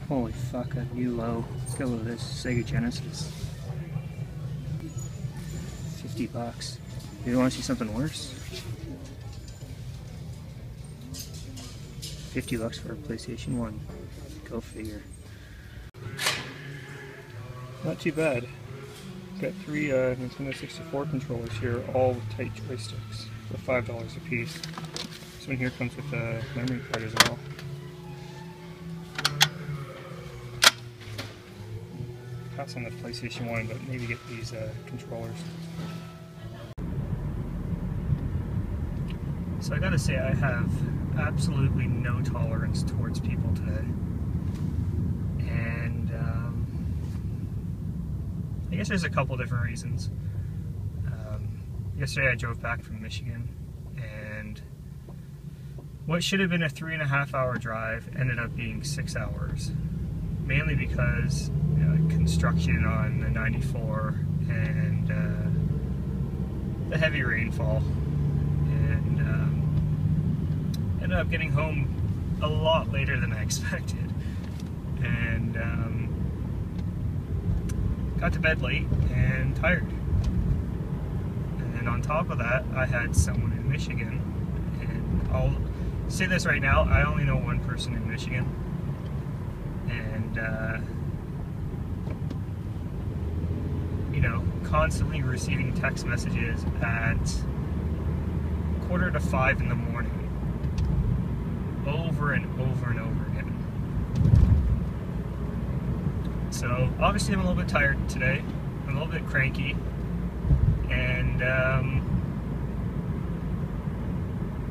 Holy fuck, I'd be low. Let's go with this Sega Genesis. 50 bucks. You want to see something worse? 50 bucks for a PlayStation 1. Go figure. Not too bad. Got three Nintendo 64 controllers here, all with tight joysticks, for $5 a piece. This one here comes with a memory card as well. Pass on the PlayStation 1, but maybe get these controllers. So I gotta say, I have absolutely no tolerance towards people today. And I guess there's a couple different reasons. Yesterday I drove back from Michigan, and what should have been a 3.5 hour drive ended up being 6 hours. Mainly because construction on the 94 and the heavy rainfall. And ended up getting home a lot later than I expected. And got to bed late and tired. And then on top of that, I had someone in Michigan. And I'll say this right now, I only know one person in Michigan. And constantly receiving text messages at 4:45 in the morning, over and over and over again. So obviously I'm a little bit tired today. I'm a little bit cranky, and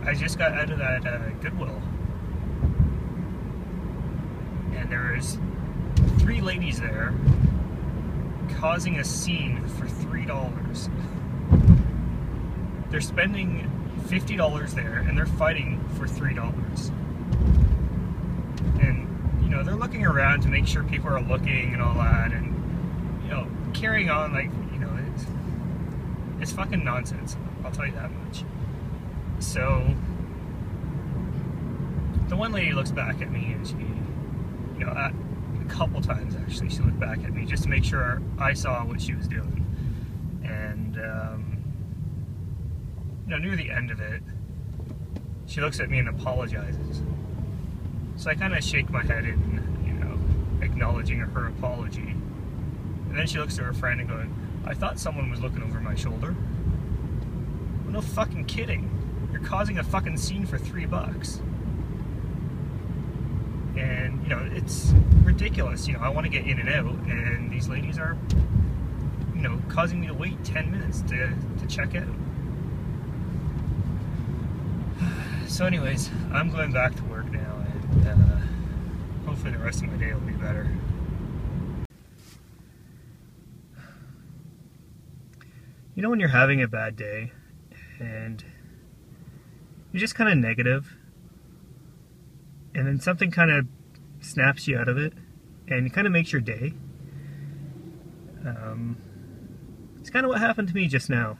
I just got out of that Goodwill, and there was 3 ladies there causing a scene for $3. They're spending $50 there, and they're fighting for $3. And they're looking around to make sure people are looking and all that, and carrying on like it's fucking nonsense. I'll tell you that much. So the one lady looks back at me, and she, a couple times actually, she looked back at me just to make sure I saw what she was doing. And near the end of it, she looks at me and apologizes. So I kind of shake my head in, acknowledging her apology. And then she looks to her friend and going, "I thought someone was looking over my shoulder." Well, no fucking kidding. You're causing a fucking scene for $3. And, it's ridiculous. I want to get in and out, and these ladies are, causing me to wait 10 minutes to check out. So anyways, I'm going back to work now, and hopefully the rest of my day will be better. When you're having a bad day, and you're just kind of negative, and then something kind of snaps you out of it, and it kind of makes your day. It's kind of what happened to me just now.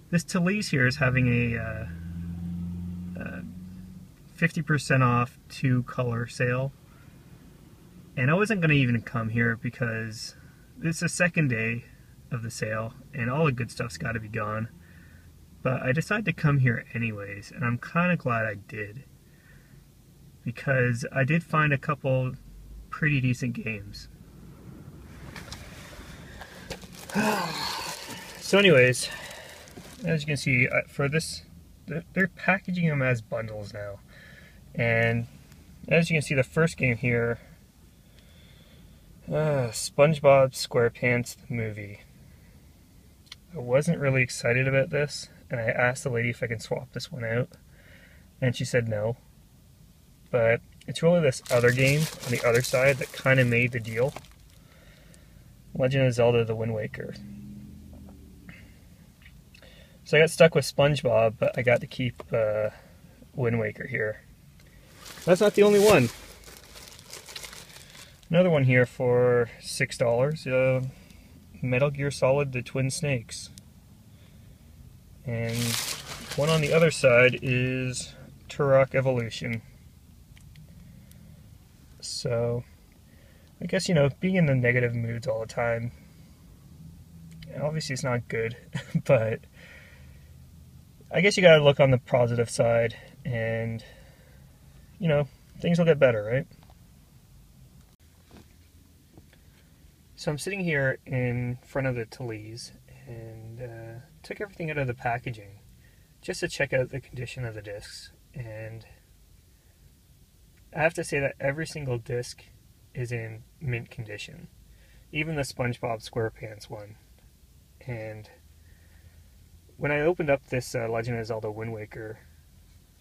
This Talese here is having a 50% off 2-color sale, and I wasn't going to even come here because it's the second day of the sale, and all the good stuff's got to be gone. But I decided to come here anyways, and I'm kind of glad I did, because I did find a couple pretty decent games. So anyways, as you can see, for this, they're packaging them as bundles now. And as you can see, the first game here, SpongeBob SquarePants the movie. I wasn't really excited about this, and I asked the lady if I can swap this one out, and she said no. But it's really this other game on the other side that kind of made the deal. Legend of Zelda: The Wind Waker. So I got stuck with SpongeBob, but I got to keep Wind Waker here. That's not the only one. Another one here for $6. Metal Gear Solid: The Twin Snakes. And one on the other side is Turok Evolution. So I guess, being in the negative moods all the time, obviously it's not good, but I guess you gotta look on the positive side, and things will get better, right? So I'm sitting here in front of the Talese and took everything out of the packaging just to check out the condition of the discs, and I have to say that every single disc is in mint condition, even the SpongeBob SquarePants one. And when I opened up this Legend of Zelda Wind Waker,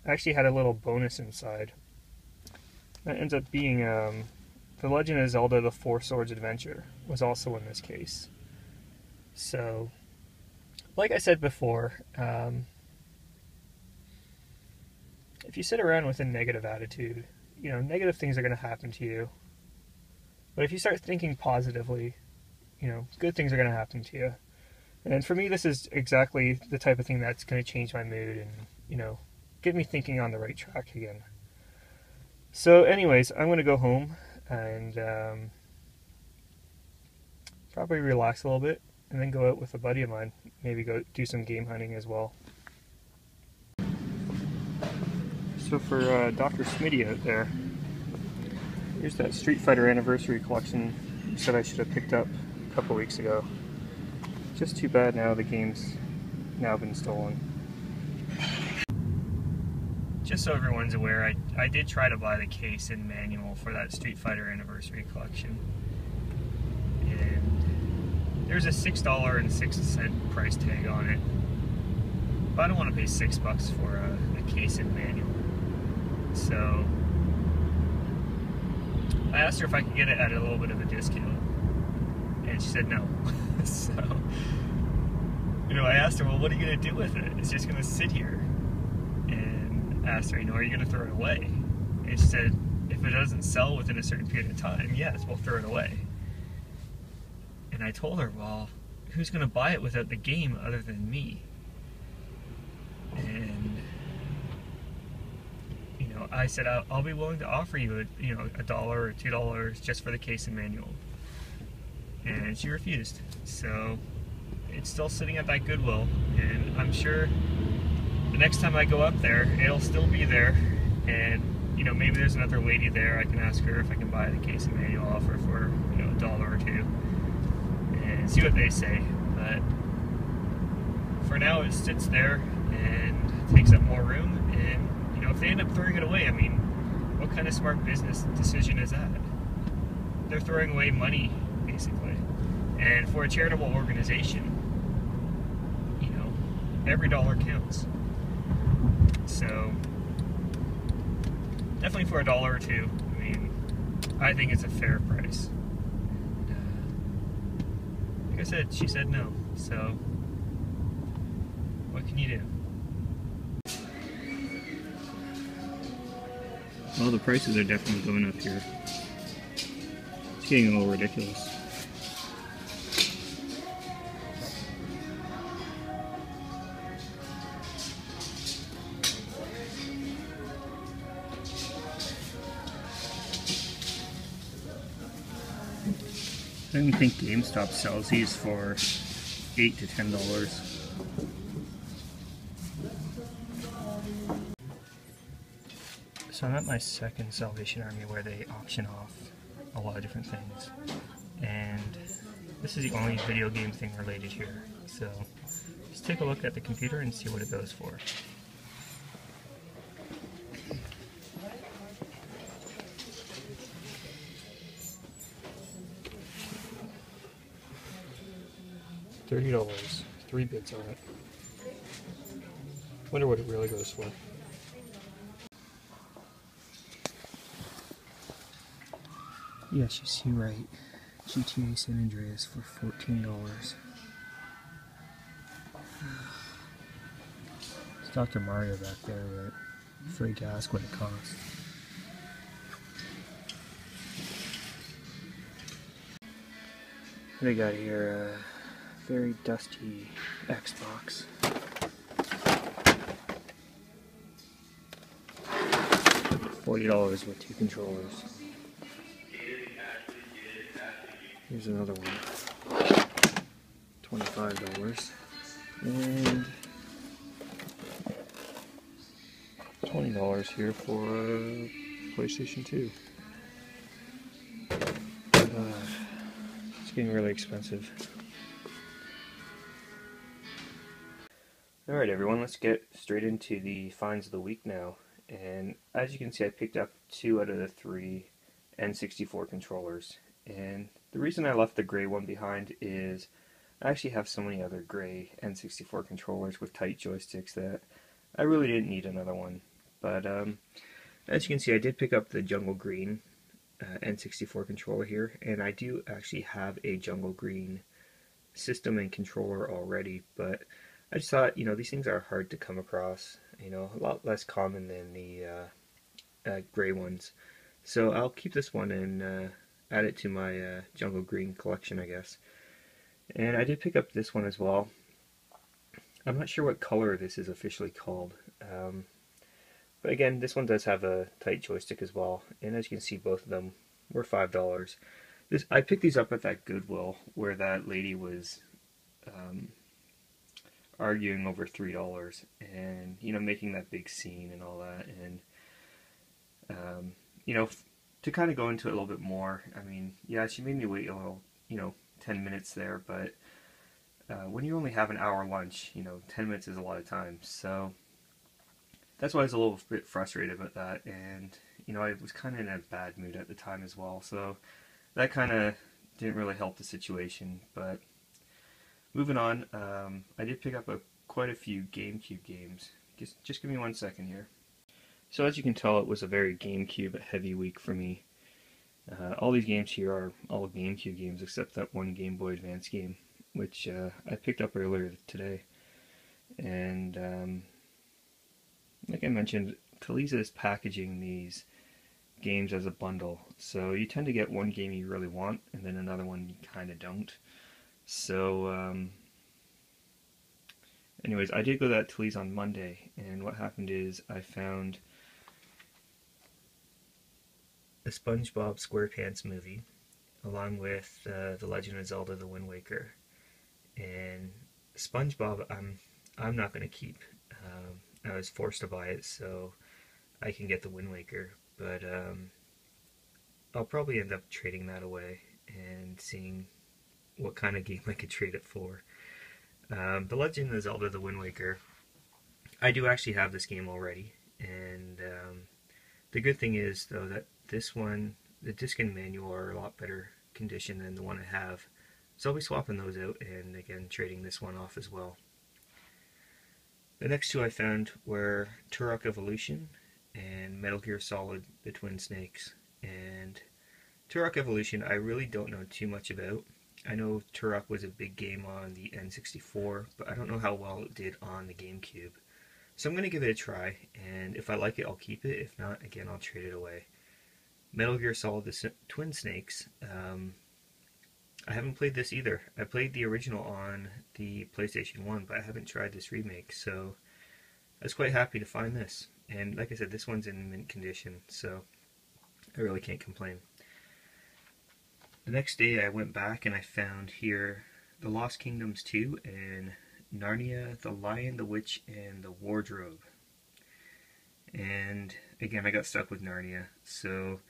I actually had a little bonus inside. That ends up being the Legend of Zelda The Four Swords Adventure was also in this case. So, like I said before, if you sit around with a negative attitude, negative things are going to happen to you. But if you start thinking positively, good things are going to happen to you. And for me, this is exactly the type of thing that's going to change my mood and, get me thinking on the right track again. So anyways, I'm going to go home and probably relax a little bit and then go out with a buddy of mine. Maybe go do some game hunting as well. So for Dr. Smitty out there, here's that Street Fighter Anniversary Collection you said I should have picked up a couple weeks ago. Just too bad now the game's now been stolen. Just so everyone's aware, I did try to buy the case and manual for that Street Fighter Anniversary Collection. And there's a $6.06 price tag on it. But I don't want to pay $6 for a case and manual. So I asked her if I could get it at a little bit of a discount, and she said no. So, I asked her, well, what are you going to do with it? It's just going to sit here. And I asked her, are you going to throw it away? And she said, if it doesn't sell within a certain period of time, yes, we'll throw it away. And I told her, well, who's going to buy it without the game other than me? And I said, I'll be willing to offer you $1 or $2 just for the case and manual. And she refused. So it's still sitting at that Goodwill, and I'm sure the next time I go up there, it'll still be there. And maybe there's another lady there. I can ask her if I can buy the case and manual, offer for $1 or $2, and see what they say. But for now, it sits there and takes up more room. And if they end up throwing it away, what kind of smart business decision is that? They're throwing away money, basically. And for a charitable organization, every dollar counts. So, definitely for $1 or $2, I think it's a fair price. Like I said, she said no. So, what can you do? Well, the prices are definitely going up here. It's getting a little ridiculous. I don't even think GameStop sells these for $8 to $10. So I'm at my second Salvation Army where they auction off a lot of different things, and this is the only video game thing related here. So let's take a look at the computer and see what it goes for. $30, 3 bids on it. Wonder what it really goes for. Yes, you see right. GTA San Andreas for $14. It's Dr. Mario back there, but afraid to ask what it costs. What do we got here? Very dusty Xbox. $40 with 2 controllers. Here's another one. $25. And $20 here for PlayStation 2. It's getting really expensive. Alright everyone, let's get straight into the finds of the week now. And as you can see, I picked up 2 out of the 3 N64 controllers. And the reason I left the gray one behind is I actually have so many other gray N64 controllers with tight joysticks that I really didn't need another one. But as you can see, I did pick up the Jungle Green N64 controller here, and I do actually have a Jungle Green system and controller already, but I just thought, you know, these things are hard to come across, you know, a lot less common than the gray ones. So I'll keep this one and add it to my Jungle Green collection, I guess. And I did pick up this one as well. I'm not sure what color this is officially called. But again, this one does have a tight joystick as well. And as you can see, both of them were $5. I picked these up at that Goodwill where that lady was arguing over $3 and, you know, making that big scene and all that. And, you know, to kind of go into it a little bit more, I mean, yeah, she made me wait a little, you know, 10 minutes there, but when you only have an hour lunch, you know, 10 minutes is a lot of time. So that's why I was a little bit frustrated about that, and you know, I was kind of in a bad mood at the time as well, so that kind of didn't really help the situation. But moving on, I did pick up quite a few GameCube games. Just give me 1 second here. So as you can tell, it was a very GameCube heavy week for me. All these games here are all GameCube games except that one Game Boy Advance game, which I picked up earlier today. And like I mentioned, Talisa is packaging these games as a bundle, so you tend to get one game you really want and then another one you kind of don't. So anyways, I did go to that Talisa on Monday, and what happened is I found the SpongeBob SquarePants movie along with The Legend of Zelda: The Wind Waker. And SpongeBob I'm not going to keep. I was forced to buy it so I can get the Wind Waker, but I'll probably end up trading that away and seeing what kind of game I could trade it for. The Legend of Zelda: The Wind Waker, I do actually have this game already, and the good thing is though that this one, the disc and manual are a lot better condition than the one I have, so I'll be swapping those out and again trading this one off as well. The next 2 I found were Turok Evolution and Metal Gear Solid: The Twin Snakes. And Turok Evolution I really don't know too much about. I know Turok was a big game on the N64, but I don't know how well it did on the GameCube. So I'm going to give it a try, and if I like it I'll keep it, if not, again, I'll trade it away. Metal Gear Solid: The Twin Snakes, I haven't played this either. I played the original on the PlayStation 1, but I haven't tried this remake, so I was quite happy to find this. And like I said, this one's in mint condition, so I really can't complain. The next day I went back and I found here The Lost Kingdoms 2 and Narnia: The Lion, the Witch, and the Wardrobe. And again, I got stuck with Narnia, so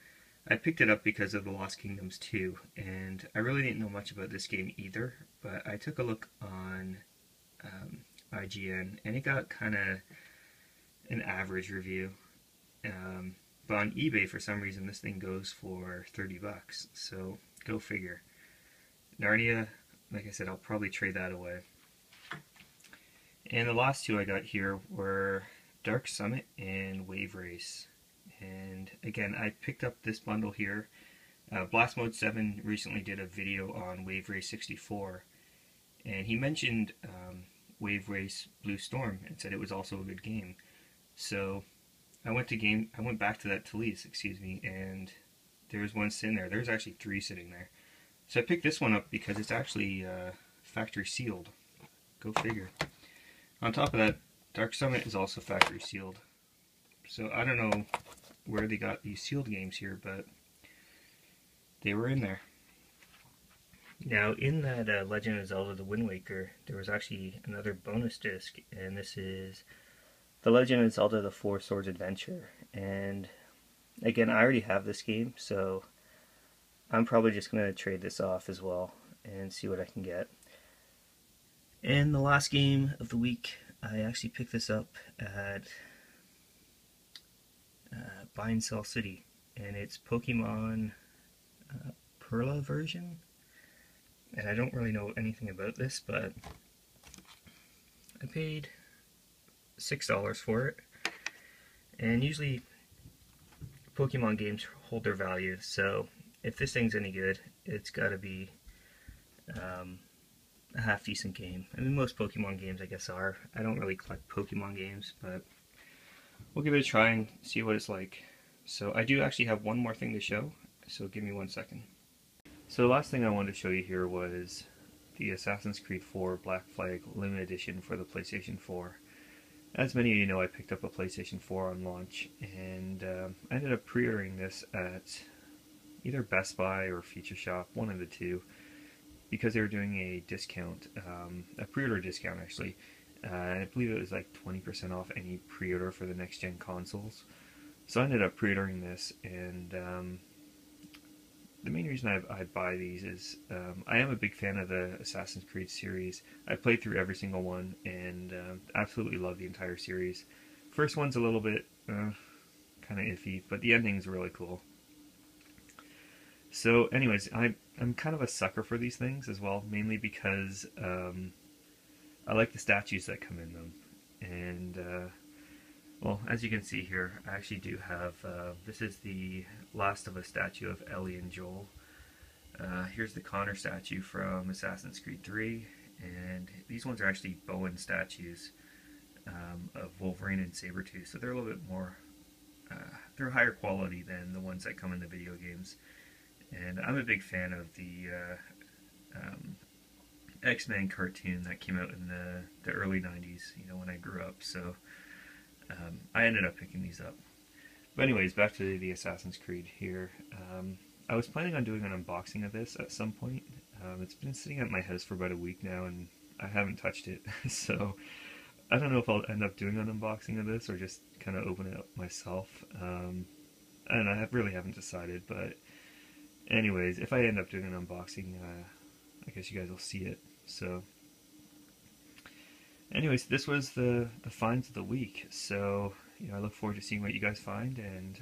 I picked it up because of The Lost Kingdoms 2, and I really didn't know much about this game either, but I took a look on IGN, and it got kind of an average review. But on eBay, for some reason, this thing goes for $30, so go figure. Narnia, like I said, I'll probably trade that away. And the last 2 I got here were Dark Summit and Wave Race. And again, I picked up this bundle here. Blast Mode 7 recently did a video on Wave Race 64, and he mentioned Wave Race Blue Storm and said it was also a good game. So I went back to that Talisa, and there was one sitting there. There's actually 3 sitting there. So I picked this one up because it's actually factory sealed. Go figure. On top of that, Dark Summit is also factory sealed. So I don't know where they got these sealed games here, but they were in there. Now, in that Legend of Zelda The Wind Waker, there was actually another bonus disc, and this is The Legend of Zelda The Four Swords Adventure. And again, I already have this game, so I'm probably just going to trade this off as well and see what I can get. And the last game of the week, I actually picked this up at Buy and Sell City, and it's Pokemon Perla version. And I don't really know anything about this, but I paid $6 for it. And usually Pokemon games hold their value, so if this thing's any good, it's got to be a half decent game. I mean, most Pokemon games I guess are. I don't really collect Pokemon games, but we'll give it a try and see what it's like. So I do actually have one more thing to show, so give me 1 second. So the last thing I wanted to show you here was the Assassin's Creed 4 Black Flag Limited Edition for the PlayStation 4. As many of you know, I picked up a PlayStation 4 on launch, and I ended up pre-ordering this at either Best Buy or Future Shop, one of the two, because they were doing a discount, a pre-order discount actually. I believe it was like 20% off any pre-order for the next-gen consoles. So I ended up pre-ordering this, and the main reason I buy these is I am a big fan of the Assassin's Creed series. I played through every single one and absolutely love the entire series. First one's a little bit kind of iffy, but the ending's really cool. So anyways, I'm kind of a sucker for these things as well, mainly because I like the statues that come in them. And well, as you can see here, I actually do have, this is the Last of Us statue of Ellie and Joel. Here's the Connor statue from Assassin's Creed 3, and these ones are actually Bowen statues of Wolverine and Sabretooth, so they're a little bit more, they're higher quality than the ones that come in the video games. And I'm a big fan of the X-Men cartoon that came out in the early 90s, you know, when I grew up, so I ended up picking these up. But anyways, back to the Assassin's Creed here. I was planning on doing an unboxing of this at some point. It's been sitting at my house for about a week now, and I haven't touched it. So I don't know if I'll end up doing an unboxing of this or just kind of open it up myself. And I really haven't decided, but anyways, if I end up doing an unboxing, I guess you guys will see it. So anyways, this was the finds of the week. So, you know, I look forward to seeing what you guys find, and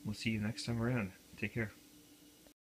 we'll see you next time around. Take care.